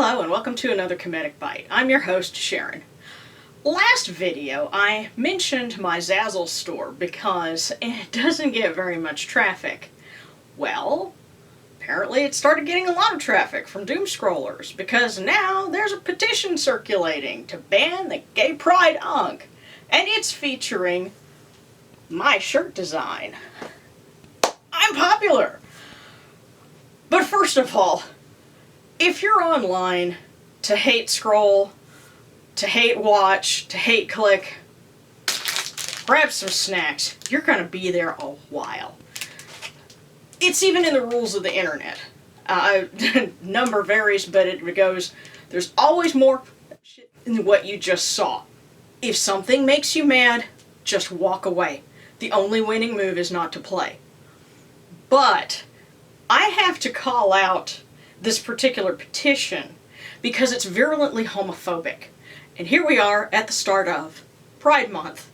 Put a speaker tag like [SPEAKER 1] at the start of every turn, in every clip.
[SPEAKER 1] Hello and welcome to another Kemetic Byte. I'm your host, Sharon. Last video I mentioned my Zazzle store because it doesn't get very much traffic. Well, apparently it started getting a lot of traffic from doom scrollers because now there's a petition circulating to ban the Gay Pride Ankh, and it's featuring my shirt design. I'm popular! But first of all, if you're online to hate scroll, to hate watch, to hate click, grab some snacks. You're going to be there a while. It's even in the rules of the internet. Number varies, but it goes, there's always more shit than what you just saw. If something makes you mad, just walk away. The only winning move is not to play. But I have to call out this particular petition because it's virulently homophobic. And here we are at the start of Pride Month.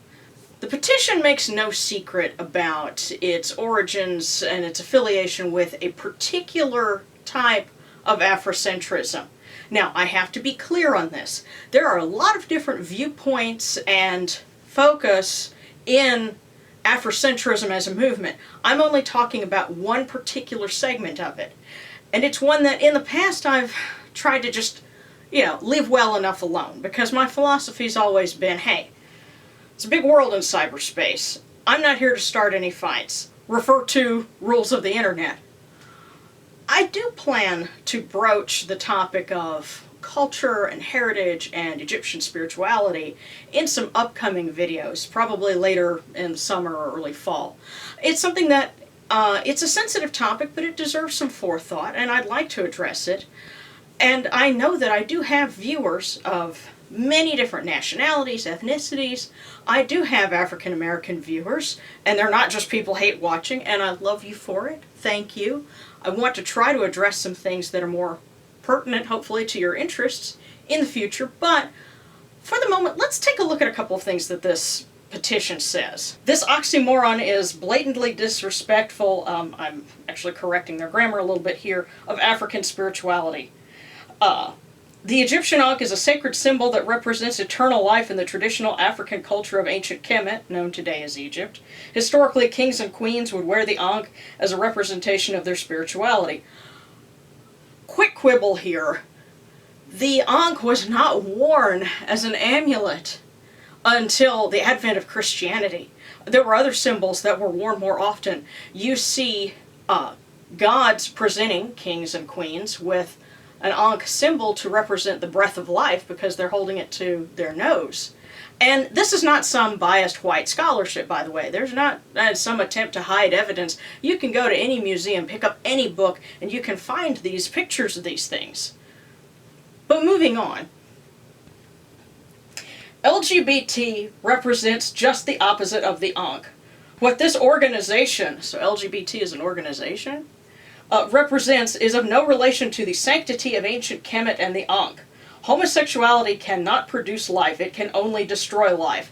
[SPEAKER 1] The petition makes no secret about its origins and its affiliation with a particular type of afrocentrism. Now, I have to be clear on this. There are a lot of different viewpoints and focus in afrocentrism as a movement. I'm only talking about one particular segment of it. And it's one that in the past I've tried to just, leave well enough alone, because my philosophy's always been, hey, it's a big world in cyberspace. I'm not here to start any fights. Refer to rules of the internet. I do plan to broach the topic of culture and heritage and Egyptian spirituality in some upcoming videos, probably later in the summer or early fall. It's something that it's a sensitive topic, but it deserves some forethought, and I'd like to address it. And I know that I do have viewers of many different nationalities, ethnicities. I do have African American viewers, and they're not just people hate watching, and I love you for it. Thank you. I want to try to address some things that are more pertinent, hopefully, to your interests in the future, but for the moment, let's take a look at a couple of things that this petition says. This oxymoron is blatantly disrespectful, I'm actually correcting their grammar a little bit here, of African spirituality. The Egyptian Ankh is a sacred symbol that represents eternal life in the traditional African culture of ancient Kemet, known today as Egypt. Historically, kings and queens would wear the Ankh as a representation of their spirituality. Quick quibble here. The Ankh was not worn as an amulet until the advent of Christianity. There were other symbols that were worn more often. You see gods presenting kings and queens with an Ankh symbol to represent the breath of life because they're holding it to their nose. And this is not some biased white scholarship, by the way. There's not some attempt to hide evidence. You can go to any museum, pick up any book, and you can find these pictures of these things. But moving on. LGBT represents just the opposite of the Ankh. What this organization, so LGBT is an organization, represents is of no relation to the sanctity of ancient Kemet and the Ankh. Homosexuality cannot produce life, it can only destroy life.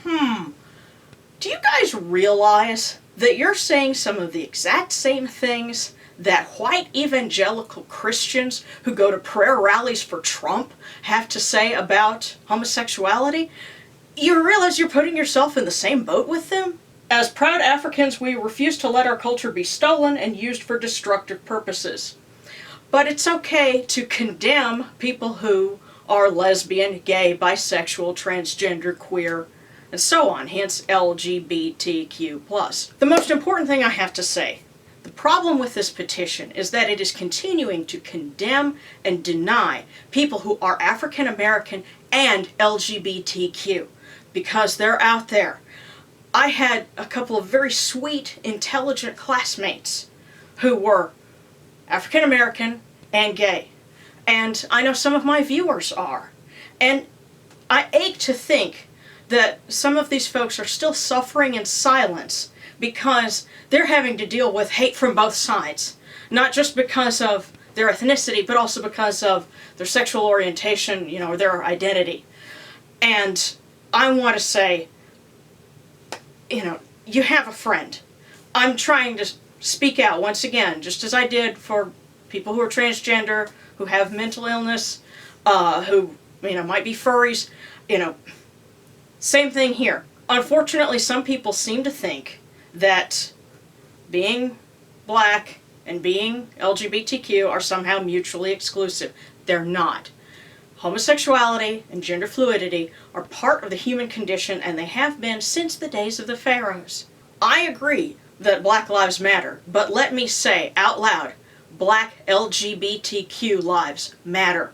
[SPEAKER 1] Do you guys realize that you're saying some of the exact same things that white evangelical Christians who go to prayer rallies for Trump have to say about homosexuality? You realize you're putting yourself in the same boat with them? As proud Africans, we refuse to let our culture be stolen and used for destructive purposes. But it's okay to condemn people who are lesbian, gay, bisexual, transgender, queer, and so on, hence LGBTQ+. The most important thing I have to say, the problem with this petition is that it is continuing to condemn and deny people who are African American and LGBTQ, because they're out there. I had a couple of very sweet, intelligent classmates who were African American and gay. And I know some of my viewers are. And I ache to think that some of these folks are still suffering in silence because they're having to deal with hate from both sides. Not just because of their ethnicity, but also because of their sexual orientation, or their identity. And I want to say, you have a friend. I'm trying to speak out once again, just as I did for people who are transgender, who have mental illness, who, might be furries, same thing here. Unfortunately, some people seem to think that being black and being LGBTQ are somehow mutually exclusive. They're not. Homosexuality and gender fluidity are part of the human condition, and they have been since the days of the pharaohs. I agree that Black Lives Matter, but let me say out loud, Black LGBTQ lives matter,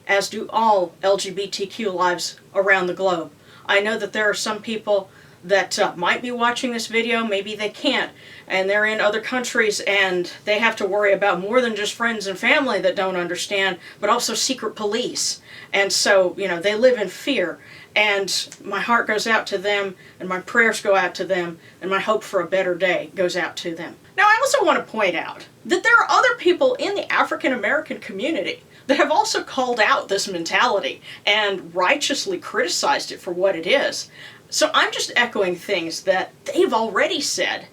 [SPEAKER 1] as do all LGBTQ lives around the globe. I know that there are some people that might be watching this video, maybe they can't, and they're in other countries and they have to worry about more than just friends and family that don't understand, but also secret police. And so, they live in fear, and my heart goes out to them, and my prayers go out to them, and my hope for a better day goes out to them. Now, I also want to point out that there are other people in the African American community that have also called out this mentality and righteously criticized it for what it is. So I'm just echoing things that they've already said,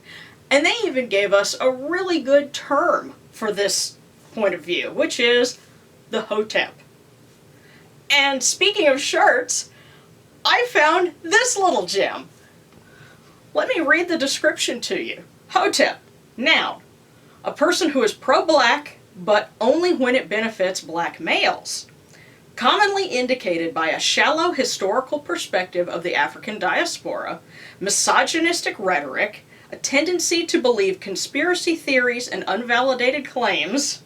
[SPEAKER 1] and they even gave us a really good term for this point of view, which is the hotep. And speaking of shirts, I found this little gem. Let me read the description to you. Hotep, noun, a person who is pro-black, but only when it benefits black males. Commonly indicated by a shallow historical perspective of the African diaspora, misogynistic rhetoric, a tendency to believe conspiracy theories and unvalidated claims,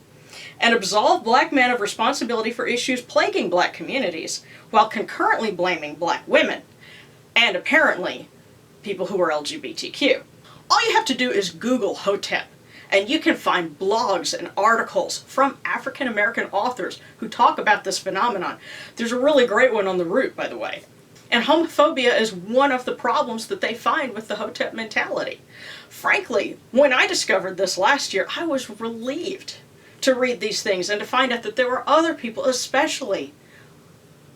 [SPEAKER 1] and absolve black men of responsibility for issues plaguing black communities, while concurrently blaming black women, and apparently people who are LGBTQ. All you have to do is Google hotep, and you can find blogs and articles from African American authors who talk about this phenomenon. There's a really great one on The Root, by the way. And homophobia is one of the problems that they find with the hotep mentality. Frankly, when I discovered this last year, I was relieved to read these things and to find out that there were other people, especially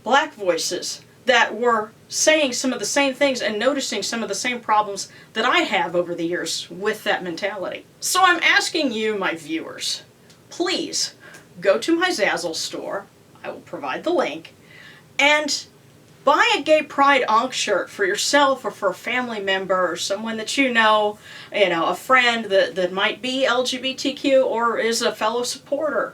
[SPEAKER 1] black voices, that were saying some of the same things and noticing some of the same problems that I have over the years with that mentality. So I'm asking you, my viewers, please go to my Zazzle store, I will provide the link, and buy a Gay Pride Ankh shirt for yourself or for a family member or someone that you know, a friend that might be LGBTQ or is a fellow supporter.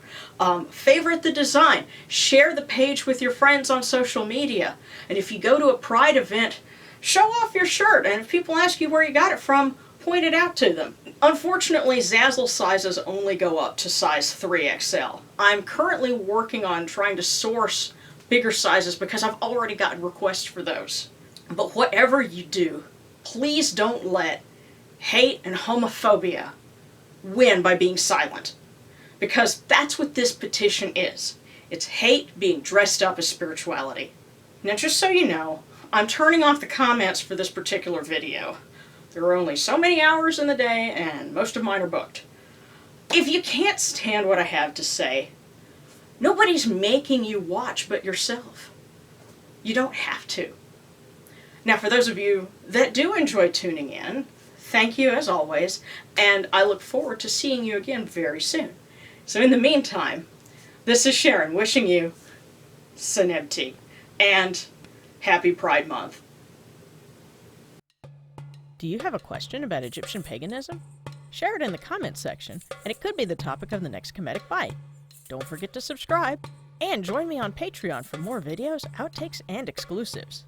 [SPEAKER 1] Favorite the design. Share the page with your friends on social media. And if you go to a Pride event, show off your shirt. And if people ask you where you got it from, point it out to them. Unfortunately, Zazzle sizes only go up to size 3XL. I'm currently working on trying to source bigger sizes because I've already gotten requests for those. But whatever you do, please don't let hate and homophobia win by being silent. Because that's what this petition is. It's hate being dressed up as spirituality. Now, just so you know, I'm turning off the comments for this particular video. There are only so many hours in the day, and most of mine are booked. If you can't stand what I have to say, nobody's making you watch but yourself. You don't have to. Now, for those of you that do enjoy tuning in, thank you as always, and I look forward to seeing you again very soon. So in the meantime, this is Sharon wishing you Senebti and Happy Pride Month.
[SPEAKER 2] Do you have a question about Egyptian paganism? Share it in the comments section, and it could be the topic of the next Kemetic Byte. Don't forget to subscribe, and join me on Patreon for more videos, outtakes, and exclusives.